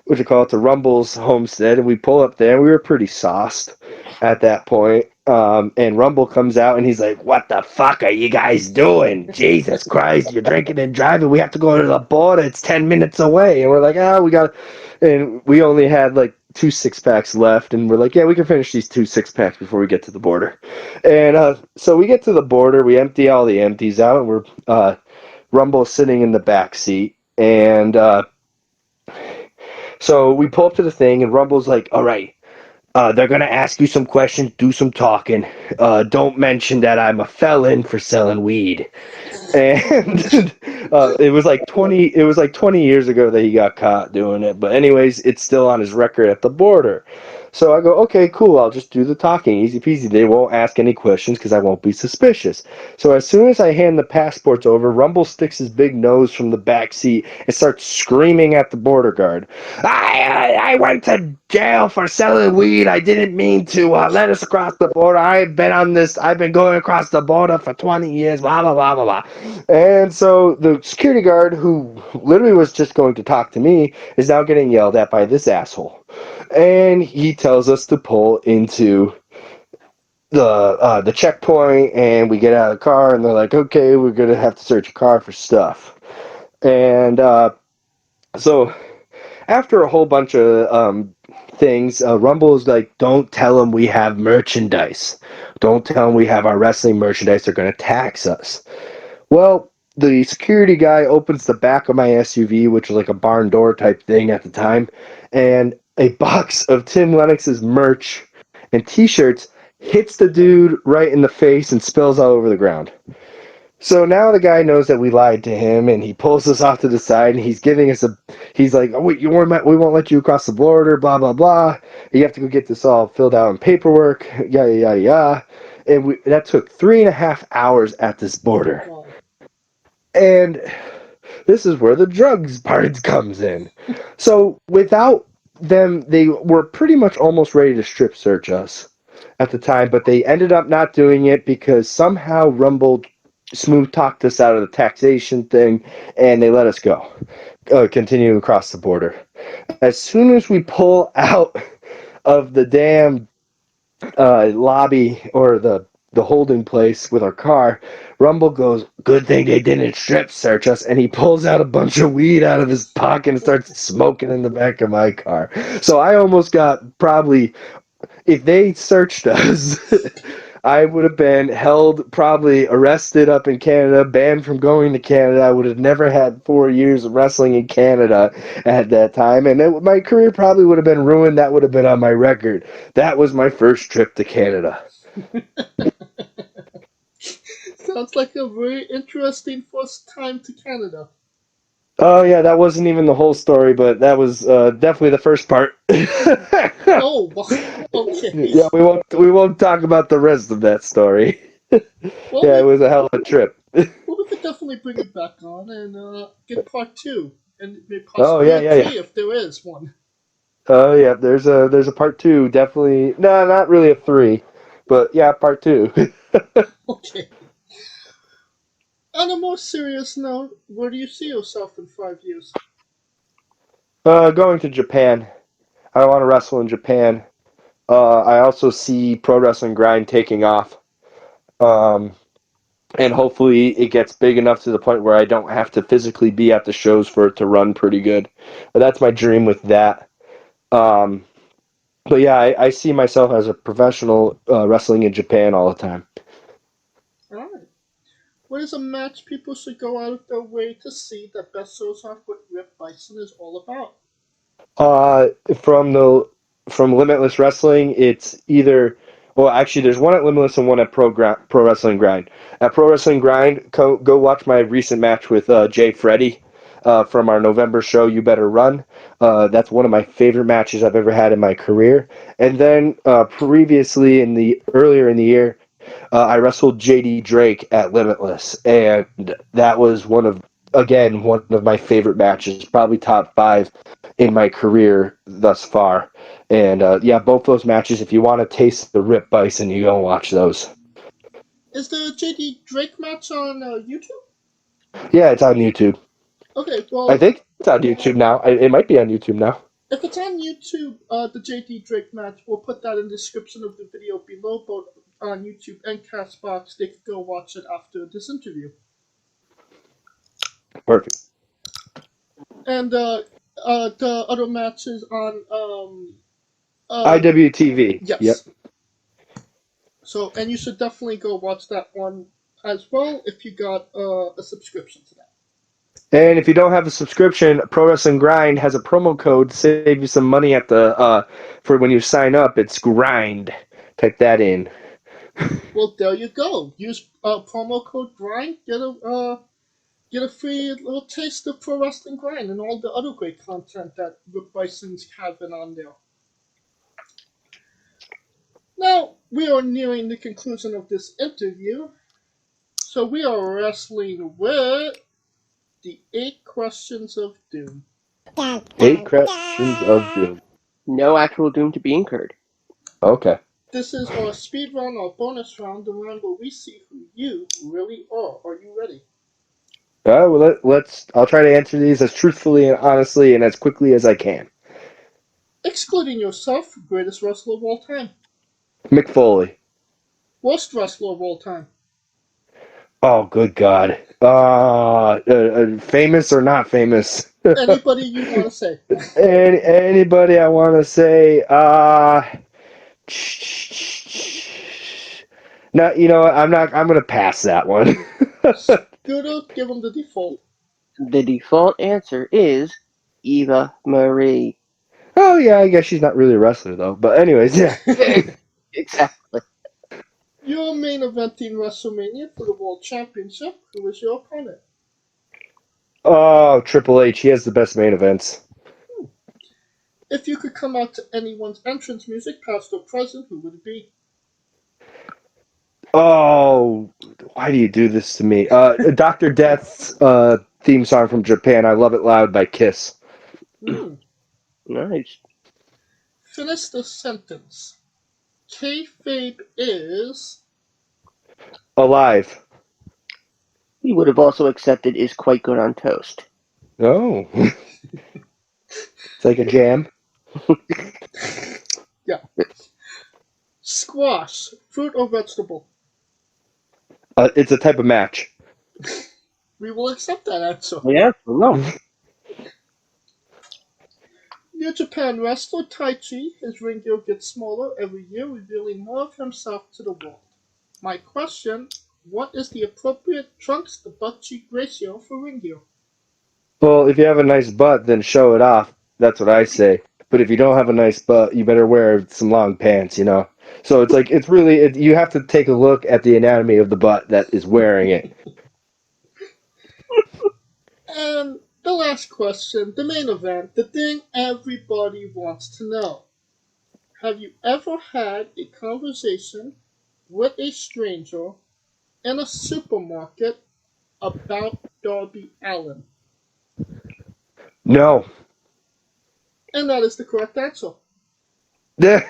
to Rumble's homestead, and we pull up there, and we were pretty sauced at that point. And Rumble comes out, and he's like, "What the fuck are you guys doing? Jesus Christ, you're drinking and driving. We have to go to the border. It's 10 minutes away." And we're like, we got," and we only had like 2 6-packs left, and we're like, "Yeah, we can finish these 2 6-packs before we get to the border." And so we get to the border, we empty all the empties out, and we're Rumble sitting in the back seat, and so we pull up to the thing, and Rumble's like, "All right, they're going to ask you some questions, do some talking. Don't mention that I'm a felon for selling weed." And it was like 20 years ago that he got caught doing it. But anyways, it's still on his record at the border. So I go, "Okay, cool. I'll just do the talking. Easy peasy. They won't ask any questions because I won't be suspicious." So as soon as I hand the passports over, Rumble sticks his big nose from the back seat and starts screaming at the border guard. I went to jail for selling weed. I didn't mean to let us across the border. I've been going across the border for 20 years, blah, blah, blah, blah, blah." And so the security guard, who literally was just going to talk to me, is now getting yelled at by this asshole. And he tells us to pull into the checkpoint, and we get out of the car, and they're like, "Okay, we're gonna have to search your car for stuff." And so after a whole bunch of things, Rumble is like, "Don't tell them we have merchandise. Don't tell them we have our wrestling merchandise. They're gonna tax us." Well, the security guy opens the back of my SUV, which was like a barn door type thing at the time, and a box of Tim Lennox's merch and t-shirts hits the dude right in the face and spills all over the ground. So now the guy knows that we lied to him, and he pulls us off to the side, and he's like, "Oh, wait, we won't let you across the border, blah, blah, blah. You have to go get this all filled out in paperwork, yada, yada, yada." And that took 3.5 hours at this border. Wow. And this is where the drugs part comes in. So without them, they were pretty much almost ready to strip search us at the time, but they ended up not doing it because somehow Rumble smooth talked us out of the taxation thing, and they let us go, continue across the border. As soon as we pull out of the damn lobby, or the holding place with our car, Rumble goes, "Good thing they didn't strip search us," and he pulls out a bunch of weed out of his pocket and starts smoking in the back of my car. So I almost got, probably, if they searched us, I would have been held, probably arrested up in Canada, banned from going to Canada. I would have never had 4 years of wrestling in Canada at that time, and my career probably would have been ruined. That would have been on my record. That was my first trip to Canada. Sounds like a very interesting first time to Canada. Oh yeah, that wasn't even the whole story, but that was definitely the first part. Oh, okay. Yeah, we won't talk about the rest of that story. Well, Yeah, it was a hell of a trip. well, we could definitely bring it back on and get part 2, and maybe Oh, possibly yeah, a yeah, 3 if there is one. Oh yeah, there's a part 2, definitely. No, not really a 3, but yeah, part 2. Okay. On a more serious note, where do you see yourself in 5 years? Going to Japan. I want to wrestle in Japan. I also see Pro Wrestling Grind taking off. Um, and hopefully it gets big enough to the point where I don't have to physically be at the shows for it to run pretty good. But that's my dream with that. Um, but yeah, I see myself as a professional wrestling in Japan all the time. Alright. What is a match people should go out of their way to see that best shows off what Rip Bison is all about? Uh, from the from Limitless Wrestling, it's either well, actually, there's one at Limitless and one at Pro Wrestling Grind. At Pro Wrestling Grind, go watch my recent match with Jay Freddy from our November show. You Better Run. That's one of my favorite matches I've ever had in my career. And then previously earlier in the year, I wrestled JD Drake at Limitless, and that was one of my favorite matches, probably top 5 in my career thus far. And yeah, both those matches, if you want to taste the Rip Bison, you go and watch those. Is the JD Drake match on YouTube? Yeah, it's on YouTube. Okay, I well, think it's on YouTube now. It might be on YouTube now. if it's on YouTube, the JD Drake match, we'll put that in the description of the video below, both on YouTube and Castbox. They can go watch it after this interview. Perfect. And the other matches on IWTV. yes. Yep. So, and you should definitely go watch that one as well if you got a subscription to that. And if you don't have a subscription, Pro Wrestling Grind has a promo code to save you some money at the for when you sign up. It's GRIND. Type that in. Well, there you go. Use promo code GRIND. Get a free little taste of Pro Wrestling Grind and all the other great content that Rip Bison's having on there. Now, we are nearing the conclusion of this interview, so we are wrestling with the 8 questions of doom. 8 questions of doom. No actual doom to be incurred. Okay. This is our speed round, our bonus round, the round where we see who you really are. Are you ready? Well, I'll try to answer these as truthfully and honestly and as quickly as I can. Excluding yourself, greatest wrestler of all time. Mick Foley. Worst wrestler of all time. Oh, good God. Famous or not famous? Anybody you want to say. Anybody I want to say? No, you know what? I'm gonna pass that one. Scooter, give him the default. The default answer is Eva Marie. Oh yeah, I guess she's not really a wrestler though. But anyways, yeah. Exactly. You're main eventing WrestleMania for the World Championship. Who is your opponent? Oh, Triple H. He has the best main events. If you could come out to anyone's entrance music, past or present, who would it be? Oh, why do you do this to me? Dr. Death's theme song from Japan, I Love It Loud by Kiss. Nice. Finish the sentence. Kayfabe is... Alive. We would have also accepted is quite good on toast. Oh. It's like a jam. Yeah. Squash, fruit or vegetable? It's a type of match. We will accept that answer. Yeah, no. New Japan wrestler Taichi, his ring gear gets smaller every year, revealing more of himself to the world. My question, what is the appropriate trunks to butt cheek ratio for ring gear? Well, if you have a nice butt, then show it off. That's what I say. But if you don't have a nice butt, you better wear some long pants, you know? So it's like, you have to take a look at the anatomy of the butt that is wearing it. And the last question, the main event, the thing everybody wants to know. Have you ever had a conversation with a stranger in a supermarket about Darby Allin? No. And that is the correct answer. Yeah.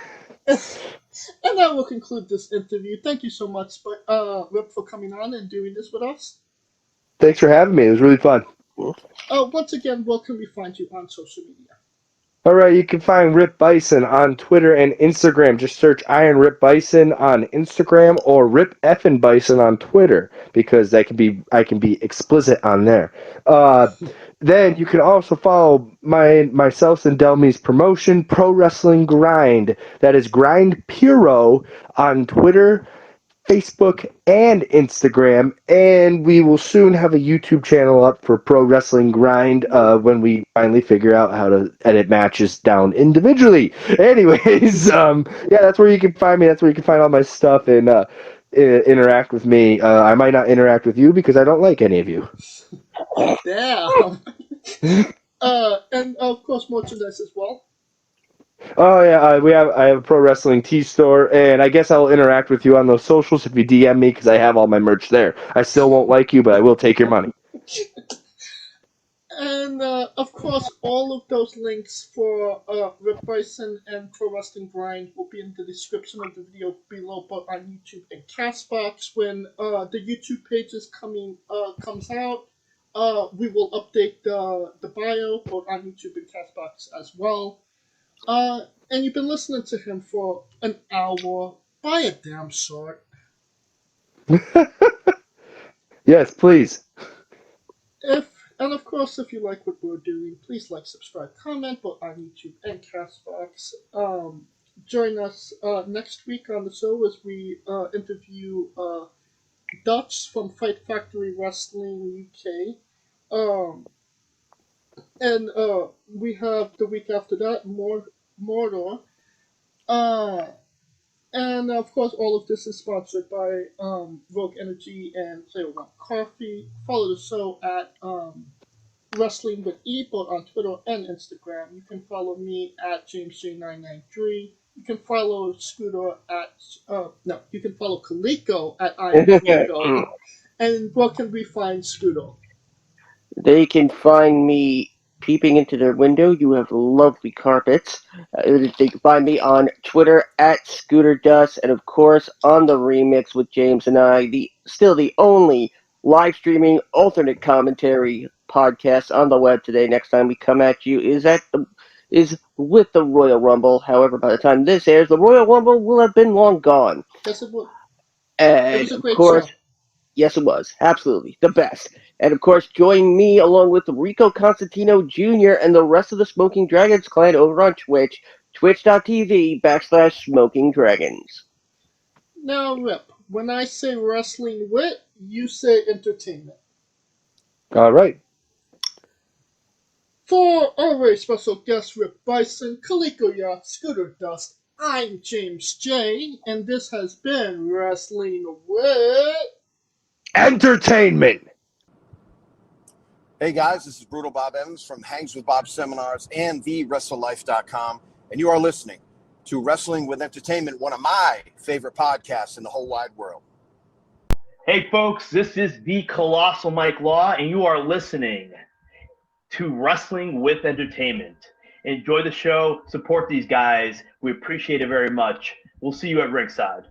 And that will conclude this interview. Thank you so much, Rip, for coming on and doing this with us. Thanks for having me. It was really fun. Once again, where can we find you on social media? All right, you can find Rip Byson on Twitter and Instagram. Just search Iron Rip Byson on Instagram or Rip Effin Bison on Twitter because I can be explicit on there. Then you can also follow myself and Delmi's promotion, Pro Wrestling Grind. That is Grind Puro on Twitter, Facebook, and Instagram, and we will soon have a YouTube channel up for Pro Wrestling Grind when we finally figure out how to edit matches down individually. Anyways, yeah, that's where you can find me. That's where you can find all my stuff and interact with me. I might not interact with you because I don't like any of you. Damn. And of course, merchandise as well. Oh yeah, I have a pro wrestling tee store, and I guess I'll interact with you on those socials if you DM me because I have all my merch there. I still won't like you, but I will take your money. And of course, all of those links for Rip Bison and Pro Wrestling Grind will be in the description of the video below, both on YouTube and Castbox. When the YouTube page comes out, we will update the bio both on YouTube and Castbox as well. And you've been listening to him for an hour. Buy a damn short. Yes, please. And of course, if you like what we're doing, please like, subscribe, comment both on YouTube and Castbox. Join us next week on the show as we interview Dutch from Fight Factory Wrestling UK. And we have the week after that, Mordor. And of course, all of this is sponsored by Rogue Energy and Player One Coffee. Follow the show at Wrestling with E, both on Twitter and Instagram. You can follow me at JamesJ993. You can follow Scooter at you can follow Kaliko at Iron Kaliko. And where can we find Scooter? They can find me peeping into their window. You have lovely carpets. They can find me on Twitter at Scooter Dust, and of course on the Remix with James and I, the only live streaming alternate commentary podcast on the web today. Next time we come at you is with the Royal Rumble. However, by the time this airs, the Royal Rumble will have been long gone. Yes, it was. And It was a great of course, show. yes, it was. Absolutely. The best. And of course, join me along with Rico Constantino Jr. and the rest of the Smoking Dragons clan over on Twitch, twitch.tv/Smoking Dragons. Now, Rip, when I say wrestling wit, you say entertainment. All right. For our very special guest, Rip Byson, Kaliko Yacht, Scooter Dust, I'm James J, and this has been Wrestling with Entertainment. Hey guys, this is Brutal Bob Evans from Hangs with Bob Seminars and TheWrestleLife.com, and you are listening to Wrestling with Entertainment, one of my favorite podcasts in the whole wide world. Hey folks, this is the Colossal Mike Law, and you are listening to Wrestling with Entertainment. Enjoy the show, support these guys. We appreciate it very much. We'll see you at ringside.